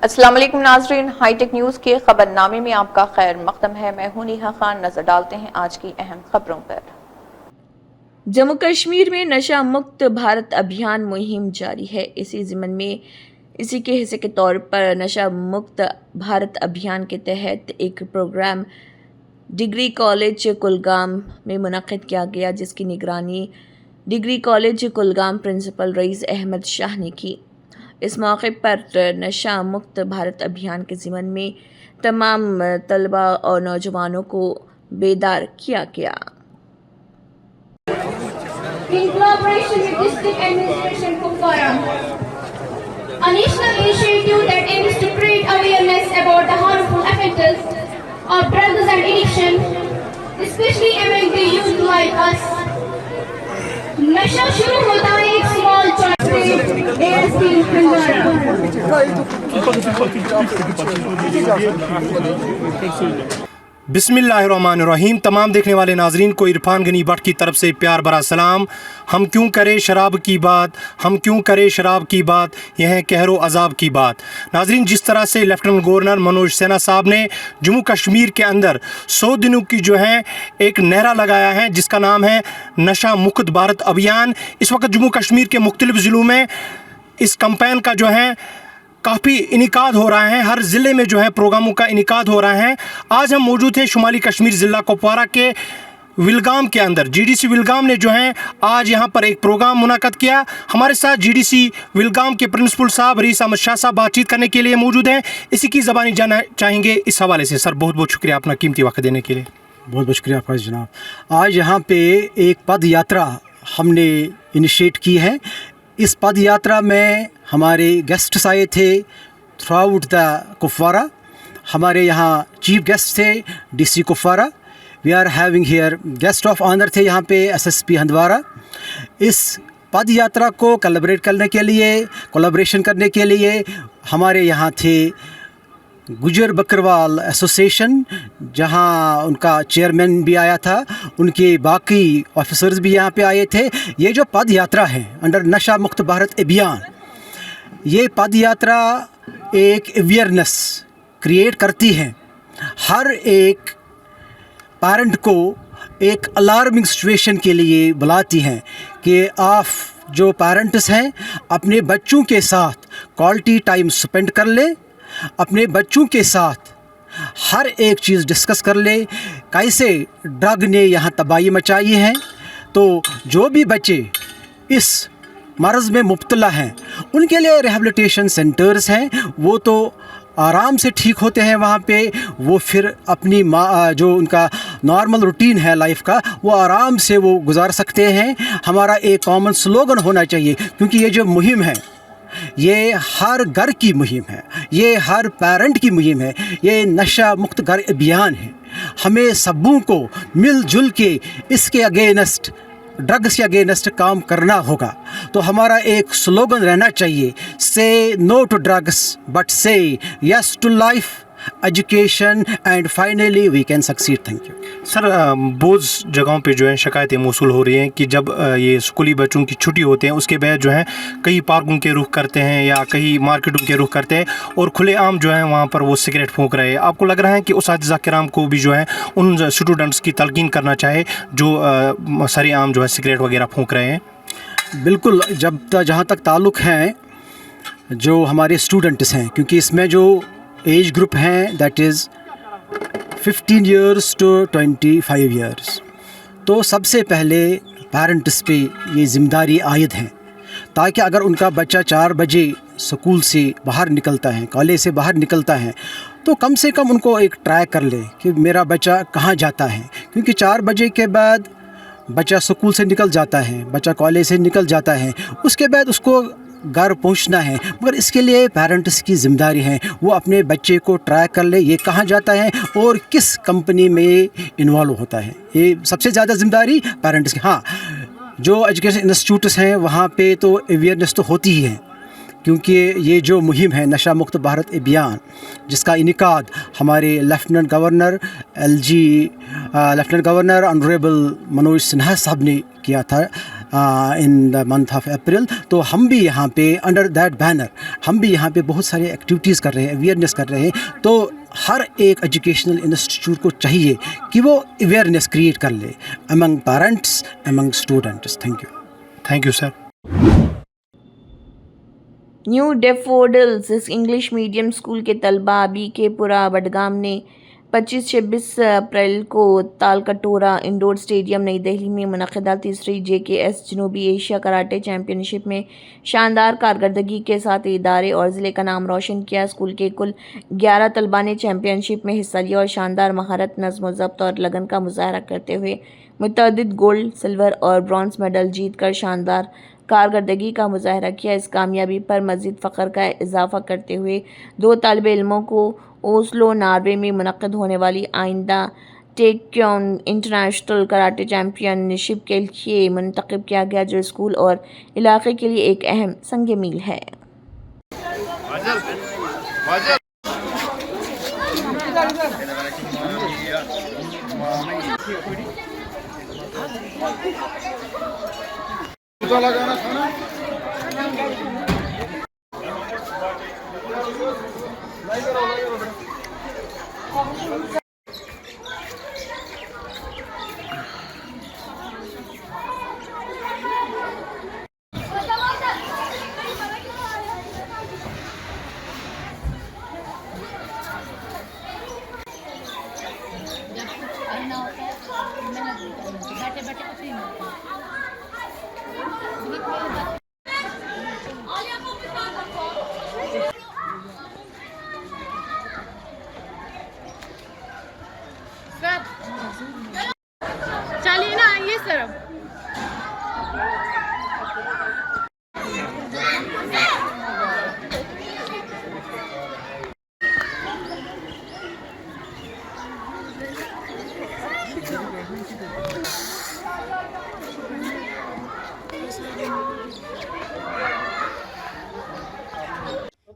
अस्सलाम वालेकुम नाजरीन, हाईटेक न्यूज़ के खबरनामे में आपका खैर मकदम है। मैं हूं नेहा खान। नजर डालते हैं आज की अहम खबरों पर। जम्मू कश्मीर में नशा मुक्त भारत अभियान मुहिम जारी है। इसी के हिस्से के तौर पर नशा मुक्त भारत अभियान के तहत एक प्रोग्राम डिग्री कॉलेज कुलगाम में मुनक़िद किया गया, जिसकी निगरानी degree college Kulgam principal rice Ahmad Shah ने की। इस मौके पर नशा मुक्त भारत अभियान के ज़िमन में तमाम तलबा और नौजवानों को बेदार किया गया। In collaboration with District Administration Kupwara, a national initiative that aims to create awareness about the harmful effects of drugs and addiction, especially among the youth like us. नशा शुरू होता है एक स्मॉल चॉइस से ASP बिस्मिल्लाहिर्रहमानिर्रहीम। तमाम देखने वाले नाजरीन को इरफान गनी भट्ट की तरफ से प्यार भरा सलाम। हम क्यों करें शराब की बात, हम क्यों करें शराब की बात, यह है कहरो अजाब की बात। नाजरीन, जिस तरह से लेफ्टिनेंट गवर्नर मनोज सिन्हा साहब ने जम्मू कश्मीर के अंदर 100 दिनों की जो है एक नारा लगाया है, जिसका नाम है नशा मुक्त भारत अभियान। इस वक्त जम्मू कश्मीर के मुख्तलिफ ज़िलों में इस कैंपेन का जो है काफ़ी इनिकाद हो रहा है। हर ज़िले में जो है प्रोग्रामों का इनिकाद हो रहा है। आज हम मौजूद हैं शुमाली कश्मीर ज़िला कुपवारा के विलगाम के अंदर। GDC विलगाम ने जो है आज यहाँ पर एक प्रोग्राम मुनाक़द किया। हमारे साथ GDC विलगाम के प्रिंसिपल साहब रईस अहमद शाह साहब बातचीत करने के लिए मौजूद हैं। इसी की ज़बानी जानना चाहेंगे इस हवाले से। सर, बहुत बहुत शुक्रिया अपना कीमती वक्त देने के लिए। बहुत बहुत शुक्रिया आपका जनाब। आज यहाँ पे एक पद यात्रा हमने इनिशिएट की है। इस पद यात्रा में हमारे गेस्ट्स आए थे थ्रू आउट द कुपवारा। हमारे यहाँ चीफ गेस्ट थे DC Kupwara. We are having here guest of honour थे यहाँ पे SSP हंदवारा। इस पद यात्रा को कोलैबोरेशन करने के लिए हमारे यहाँ थे गुजर बकरवाल एसोसिएशन, जहां उनका चेयरमैन भी आया था, उनके बाकी ऑफिसर्स भी यहां पे आए थे। ये जो पद यात्रा है अंडर नशा मुक्त भारत अभियान, ये पद यात्रा एक अवेयरनेस क्रिएट करती है। हर एक पेरेंट को एक अलार्मिंग सिचुएशन के लिए बुलाती हैं कि आप जो पेरेंट्स हैं अपने बच्चों के साथ क्वालिटी टाइम स्पेंड कर ले, अपने बच्चों के साथ हर एक चीज़ डिस्कस कर ले। कैसे ड्रग ने यहाँ तबाही मचाई है, तो जो भी बच्चे इस मर्ज़ में मुब्तला हैं उनके लिए रिहैबिलिटेशन सेंटर्स हैं। वो तो आराम से ठीक होते हैं वहाँ पे। वो फिर अपनी जो उनका नॉर्मल रूटीन है लाइफ का, वो आराम से वो गुजार सकते हैं। हमारा एक कॉमन स्लोगन होना चाहिए, क्योंकि ये जो मुहिम है ये हर घर की मुहिम है, ये हर पेरेंट की मुहिम है, ये नशा मुक्त घर अभियान है। हमें सबों को मिलजुल के इसके अगेंस्ट, ड्रग्स के अगेंस्ट काम करना होगा। तो हमारा एक स्लोगन रहना चाहिए, say no to drugs but say yes to life, education and finally we can succeed. Thank you. Sir, बहुत जगहों पे जो है शिकायतें मौसूल हो रही हैं कि जब ये स्कूली बच्चों की छुट्टी होती है उसके बाद जो है कई पार्कों के रुख करते हैं या कई मार्केटों के रुख करते हैं और खुलेआम जो है वहाँ पर वो सिगरेट फूंक रहे हैं। आपको लग रहा है कि उस्ताद किराम को भी जो है उन स्टूडेंट्स की तलकीन करना चाहे जो सरेआम जो है सिगरेट वगैरह फूंक रहे हैं? बिल्कुल। जहाँ तक ताल्लुक़ है जो हमारे स्टूडेंट्स हैं, क्योंकि इसमें जो एज ग्रुप हैं that is 15 years to 25 years, तो सबसे पहले पेरेंट्स पे ये ज़िम्मेदारी आयद है, ताकि अगर उनका बच्चा 4 बजे स्कूल से बाहर निकलता है, कॉलेज से बाहर निकलता है, तो कम से कम उनको एक ट्रैक कर ले कि मेरा बच्चा कहाँ जाता है। क्योंकि 4 बजे के बाद बच्चा स्कूल से निकल जाता है, बच्चा कॉलेज से निकल जाता है, उसके बाद उसको घर पहुंचना है। मगर इसके लिए पेरेंट्स की ज़िम्मेदारी है, वो अपने बच्चे को ट्रैक कर ले ये कहाँ जाता है और किस कंपनी में इन्वॉल्व होता है। ये सबसे ज़्यादा ज़िम्मेदारी पेरेंट्स की। हाँ, जो एजुकेशन इंस्टीट्यूट्स हैं वहाँ पे तो अवेयरनेस तो होती ही है, क्योंकि ये जो मुहिम है नशा मुक्त भारत अभियान, जिसका इनिकाद हमारे lieutenant governor honourable Manoj Sinha साहब ने किया था in the month of April. तो हम भी यहाँ पे अंडर दैट बैनर, ہم بھی یہاں پہ بہت سارے ایکٹیویٹیز کر رہے ہیں, اویئرنیس کر رہے ہیں. تو ہر ایک ایجوکیشنل انسٹیٹیوٹ کو چاہیے کہ وہ اویئرنیس کریٹ کر لے among parents, among students. Thank you sir. New Daffodils English Medium School کے طلبہ بی کے پورہ بڈگام نے 25-26 اپریل کو تالکٹورہ انڈور اسٹیڈیم نئی دہلی میں منعقدہ تیسری JKS جنوبی ایشیا کراٹے چیمپئن شپ میں شاندار کارکردگی کے ساتھ ادارے اور ضلع کا نام روشن کیا. اسکول کے کل 11 طلباء نے چیمپئن شپ میں حصہ لیا اور شاندار مہارت, نظم و ضبط اور لگن کا مظاہرہ کرتے ہوئے متعدد گولڈ, سلور اور برونز میڈل جیت کر شاندار کارکردگی کا مظاہرہ کیا. اس کامیابی پر مزید فخر کا اضافہ کرتے ہوئے 2 طالب علموں کو اوسلو, ناروے میں منعقد ہونے والی آئندہ ٹیکیون انٹرنیشنل کراٹے چیمپئن شپ کے لیے منتخب کیا گیا, جو اسکول اور علاقے کے لیے ایک اہم سنگ میل ہے. چلیے نا آئیے سر.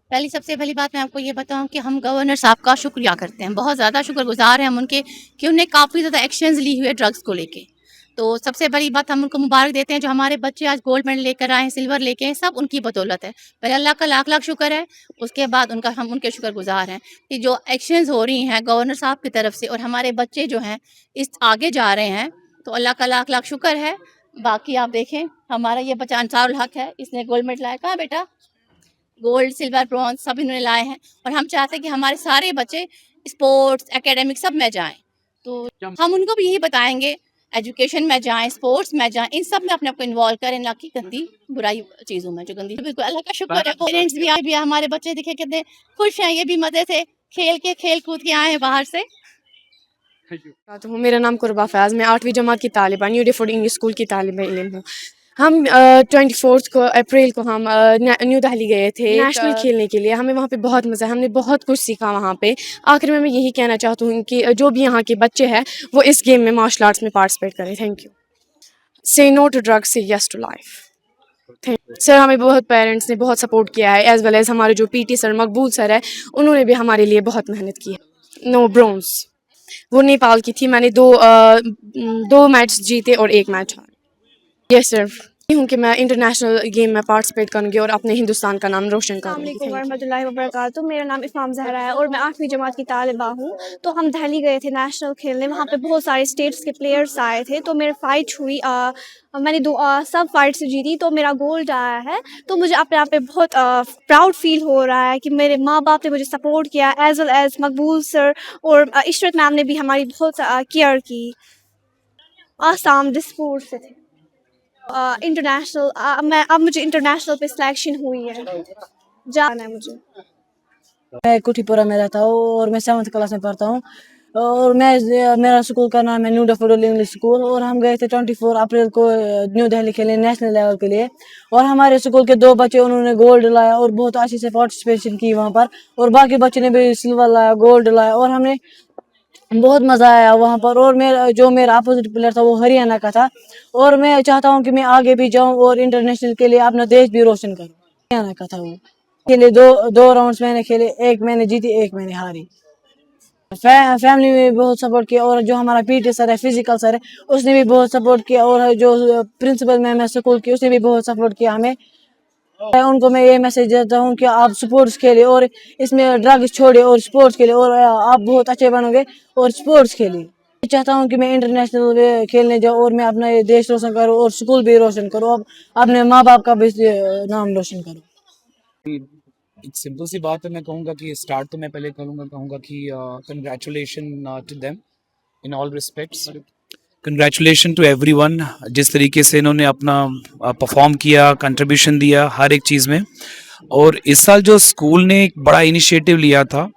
پہلی سب سے پہلی بات میں آپ کو یہ بتاؤں کہ ہم گورنر صاحب کا شکریہ کرتے ہیں, بہت زیادہ شکر گزار ہیں ہم ان کے کہ انہیں کافی زیادہ ایکشنز لی ہوئے ڈرگس کو لے کے. تو سب سے بڑی بات ہم ان کو مبارک دیتے ہیں, جو ہمارے بچے آج گولڈ میڈل لے کر آئے ہیں, سلور لے کے, سب ان کی بدولت ہے. پہلے اللہ کا لاکھ لاکھ شکر ہے, اس کے بعد ہم ان کے شکر گزار ہیں کہ جو ایکشنز ہو رہی ہیں گورنر صاحب کی طرف سے اور ہمارے بچے جو ہیں اس آگے جا رہے ہیں, تو اللہ کا لاکھ لاکھ شکر ہے. باقی آپ دیکھیں ہمارا یہ بچہ انصار الحق ہے, اس نے گولڈ میڈل لایا. کہاں بیٹا؟ گولڈ, سلور, برونز سب انہوں نے لائے ہیں, اور ہم چاہتے ہیں کہ ہمارے سارے بچے اسپورٹس, اکیڈمک سب میں جائیں. تو ہم ان کو بھی یہی بتائیں گے ایجوکیشن میں جائیں, اسپورٹس میں جائیں, ان سب میں اپنے آپ کو انوالو کریں, نہ کہ گندی برائی چیزوں میں جو گندی. بالکل اللہ کا شکر ہے, پیرنٹس بھی ہمارے بچے دیکھے کتنے خوش ہیں, یہ بھی مزے سے کھیل کود کے آئے ہیں باہر سے. میرا نام قربا فیاض, میں 8ویں جماعت کی طالبہ نیو ڈیفوڈ انگلش اسکول کی طالب علم ہوں. ہم 24 اپریل کو ہم نیو دہلی گئے تھے نیشنل کھیلنے کے لیے. ہمیں وہاں پہ بہت مزہ, ہم نے بہت کچھ سیکھا وہاں پہ. آخر میں یہی کہنا چاہتی ہوں کہ جو بھی یہاں کے بچے ہیں وہ اس گیم میں مارشل آرٹس میں پارٹیسپیٹ کریں. Thank you. سے نو ٹو ڈرگس, سے یس ٹو لائف. سر ہمیں بہت پیرنٹس نے بہت سپورٹ کیا ہے, ایز ویل ایز ہمارے جو PT سر مقبول سر ہے, انہوں نے بھی ہمارے لیے بہت محنت کی ہے. نو برونز, وہ نیپال کی تھی. میں نے 2 میچ جیتے اور 1 میچ ہارا. یس سر, ہوں کہ میں انٹرنیشنل گیم میں پارٹیسپیٹ کروں گی اور اپنے ہندوستان کا نام روشن کروں گی. السلام علیکم ورحمۃ اللہ وبرکاتہ. میرا نام افہام زہرا ہے اور میں 8ویں جماعت کی طالبہ ہوں. تو ہم دہلی گئے تھے نیشنل کھیلنے, وہاں پہ بہت سارے اسٹیٹس کے پلیئرس آئے تھے. تو میرے فائٹ ہوئی, میں نے سب فائٹ سے جیتی, تو میرا گولڈ آیا ہے. تو مجھے اپنے آپ پہ بہت پراؤڈ فیل ہو رہا ہے کہ میرے ماں باپ نے مجھے سپورٹ کیا, ایز ویل ایز مقبول سر اور عشرت میم نے بھی ہماری بہت کیئر کی. آسام ڈسپور سے تھے. انٹرنیشنل, اب مجھے انٹرنیشنل پہ سلیکشن ہوئی ہے, جانا ہے مجھے. میں کوٹھی پورہ میں رہتا ہوں اور میں 7th کلاس میں پڑھتا ہوں, اور میرا اسکول کا نام ہے نیو ڈیفوڈل انگلش اسکول. اور ہم گئے تھے 24 اپریل کو نیو دہلی کے لیے نیشنل لیول کے لیے, اور ہمارے اسکول کے 2 بچے انہوں نے گولڈ لایا اور بہت اچھے سے پارٹیسپیشن کی وہاں پر, اور باقی بچے نے بھی سلور لایا, گولڈ لایا, اور ہم نے بہت مزہ آیا وہاں پر. اور میرا اپوزٹ پلیئر تھا وہ ہریانہ کا تھا, اور میں چاہتا ہوں کہ میں آگے بھی جاؤں اور انٹرنیشنل کے لیے اپنا دیش بھی روشن کروں. ہریانہ کا تھا وہ. کھیلے 2 راؤنڈس میں نے کھیلے, 1 میں نے جیتی, 1 میں نے ہاری. فیملی میں بہت سپورٹ کیا, اور جو ہمارا PT سر ہے, فزیکل سر ہے, اس نے بھی بہت سپورٹ کیا, اور جو پرنسپل میم ہے اسکول کی, اس نے بھی بہت سپورٹ کیا ہمیں. उनको मैं ये मैसेज देता हूँ कि आप स्पोर्ट्स खेलिए और इसमें ड्रग्स छोड़िए और स्पोर्ट्स खेलिए और आप बहुत अच्छे बनोगे और स्पोर्ट्स खेलिए। मैं चाहता हूँ कि मैं इंटरनेशनल खेलने जाऊँ और मैं अपना ये देश रोशन करूँ और स्कूल भी रोशन करूँ, अब अपने माँ बाप का भी नाम रोशन करूँ। एक सिंपल सी बात है, मैं कहूँगा कि स्टार्ट तो मैं पहले कहूँगा कि congratulation to them in all respects, congratulation to everyone जिस तरीके से इन्होंने अपना परफॉर्म किया, कंट्रीब्यूशन दिया हर एक चीज़ में। और इस साल जो स्कूल ने एक बड़ा इनिशिएटिव लिया था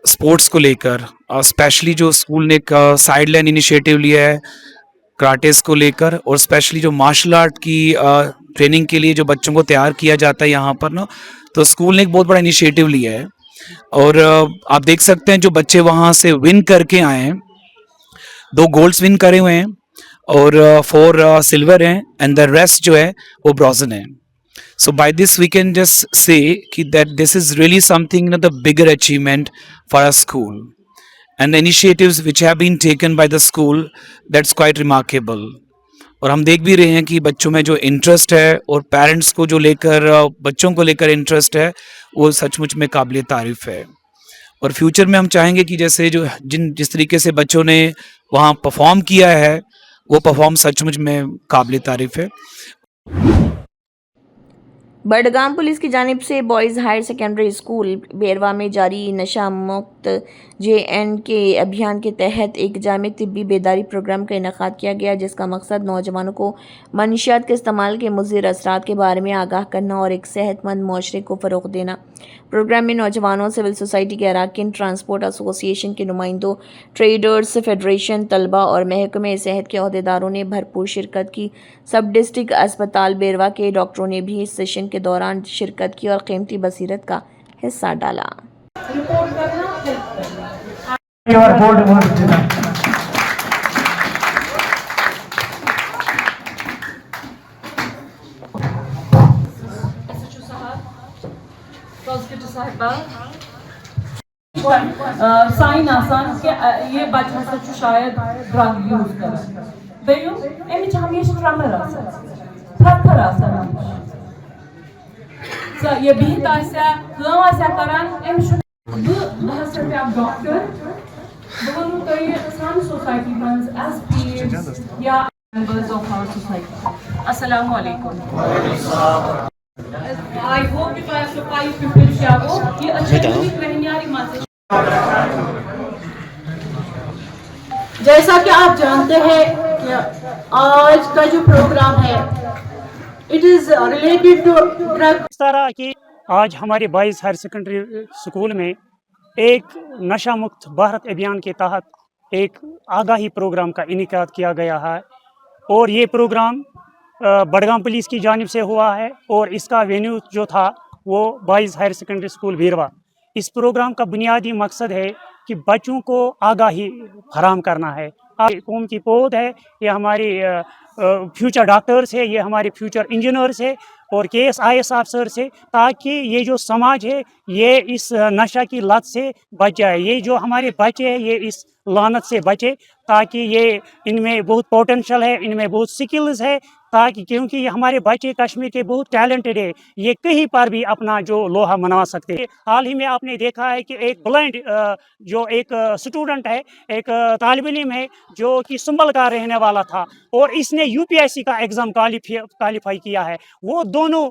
स्पोर्ट्स को लेकर, स्पेशली जो स्कूल ने एक साइड लाइन इनिशिएटिव लिया है कराटेस को लेकर, और स्पेशली जो मार्शल आर्ट की ट्रेनिंग के लिए जो बच्चों को तैयार किया जाता है यहाँ पर ना, तो स्कूल ने एक बहुत बड़ा इनिशिएटिव लिया है। और आप देख सकते हैं जो बच्चे वहाँ से विन करके आए हैं, 2 गोल्ड्स विन करे हुए हैं और 4 सिल्वर हैं एंड द रेस्ट जो है वो ब्रॉन्जन है। So by this we can just say that this is really something, the bigger achievement for a school, and the initiatives which have been taken by the school, that's quite remarkable. और हम देख भी रहे हैं कि बच्चों में जो इंटरेस्ट है और पेरेंट्स को जो लेकर बच्चों को लेकर इंटरेस्ट है वो सचमुच में काबिल तारीफ है। और फ्यूचर में हम चाहेंगे कि जैसे जो जिस तरीके से बच्चों ने वहाँ परफॉर्म किया है वो परफॉर्म सचमुच में काबिल तारीफ है। बडगाम पुलिस की जानिब से बॉयज़ हायर सेकेंडरी स्कूल बेरवा में जारी नशा मुक्त JNK अभियान के तहत एक जामी तिब्बी बेदारी प्रोग्राम का इनेकाद किया गया, जिसका मकसद नौजवानों को मनशियात के इस्तेमाल के मुज़िर असरात के बारे में आगाह करना और एक सेहतमंद माशरे को फ़रोग़ देना। प्रोग्राम में नौजवानों, सिविल सोसाइटी के अरकान, ट्रांसपोर्ट एसोसिएशन के नुमाइंदों, ट्रेडर्स फेडरेशन, तलबा और महकमे सेहत के अहदेदारों ने भरपूर शिरकत की। सब डिस्ट्रिक्ट अस्पताल बेरवा के डॉक्टरों ने भी इस सेशन के दौरान शिरकत की और कीमती बसीरत का हिस्सा डाला। साइन आसान कि ये बच्चा हसा छु शायद ड्रग यूज कर दयो एम हमेशा ट्रमर थर आसान ये बिहत करान एम डॉक्टर बोलूं तो ये सान सोसाइटी मंज एसपीएस या मेंबर्स ऑफ आवर सोसाइटी। अस्सलाम वालेकुम। आई होप कि 5 पीपल शागो ये अच्छे रहनियारी मासे। जैसा कि आप जानते हैं कि आज का जो प्रोग्राम है it is related to drug. इस तरह की आज हमारे बॉयज़ हायर सेकेंडरी स्कूल में एक नशा मुक्त भारत अभियान के तहत एक आगाही प्रोग्राम का इनेकाद किया गया है और ये प्रोग्राम बडगाम पुलिस की जानिब से हुआ है और इसका वेन्यू जो था वो बॉयज़ हायर सेकेंडरी स्कूल बेरवा। इस प्रोग्राम का बुनियादी मकसद है कि बच्चों को आगाही फराहम करना है। कौम की पौध है, ये हमारी फ्यूचर डॉक्टर्स है, ये हमारे फ्यूचर इंजीनियर्स है और KS-IS ऑफिसर्स है, ताकि ये जो समाज है ये इस नशा की लत से बच जाए। ये जो हमारे बच्चे हैं ये इस लानत से बचे, ताकि ये इनमें बहुत पोटेंशियल है, इनमें बहुत स्किल्स है, ताकि क्योंकि ये हमारे बच्चे कश्मीर के बहुत टैलेंटेड है, ये कहीं पर भी अपना जो लोहा मना सकते हैं। हाल ही में आपने देखा है कि एक ब्लाइंड जो एक स्टूडेंट है, एक तालिब इल्म है जो कि संभल का रहने वाला था और इसने UPSC का एग्ज़ाम क्वालिफाई किया है। वो दोनों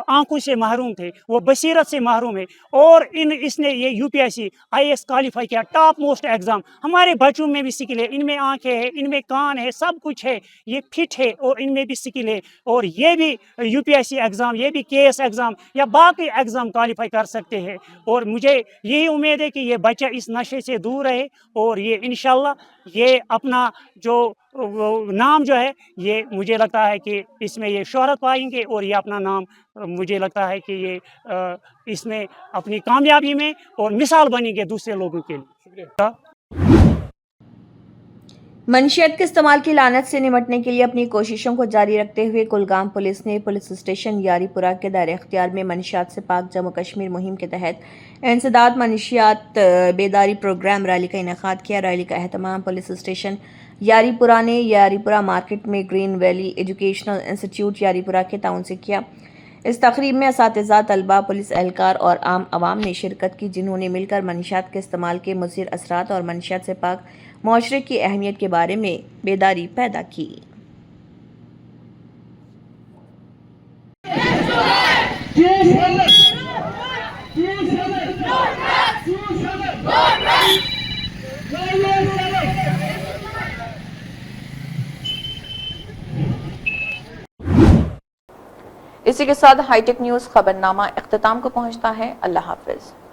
आंखों से महरूम थे, वो बसीरत से महरूम है और इसने ये UPSC IAS क्वालिफाई किया, टॉप मोस्ट एग्ज़ाम। हमारे बच्चों में भी स्किल है, इनमें आँखें हैं, इनमें कान है, सब कुछ है, ये फिट है और इनमें भी स्किल है और ये भी UPSC एग्ज़ाम, ये भी KS एग्ज़ाम या बाकी एग्ज़ाम क्वालिफाई कर सकते हैं। और मुझे यही उम्मीद है कि ये बच्चा इस नशे से दूर रहे और ये इंशाल्लाह ये अपना जो नाम जो है ये मुझे लगता है कि इसमें ये शोहरत पाएंगे और ये अपना नाम मुझे लगता है कि ये इसमें अपनी कामयाबी में और मिसाल बनेंगे दूसरे लोगों के लिए। मनशियत के इस्तेमाल की लानत से निमटने के लिए अपनी कोशिशों को जारी रखते हुए कुलगाम पुलिस ने पुलिस स्टेशन यारीपुरा के दायरे इख्तियार में मनशियात से पाक जम्मू कश्मीर मुहिम के तहत इंसदाद मनशियात बेदारी प्रोग्राम रैली का इनेकाद किया। रैली का अहतमाम पुलिस स्टेशन यारीपुरा ने यारीपुरा मार्केट में green valley educational institute Yaripura के ताउन से किया। اس تقریب میں اساتذہ، طلبہ، پولیس اہلکار اور عام عوام نے شرکت کی، جنہوں نے مل کر منشیات کے استعمال کے مضر اثرات اور منشیات سے پاک معاشرے کی اہمیت کے بارے میں بیداری پیدا کی۔ اسی کے ساتھ ہائی ٹیک نیوز خبرنامہ اختتام کو پہنچتا ہے۔ اللہ حافظ۔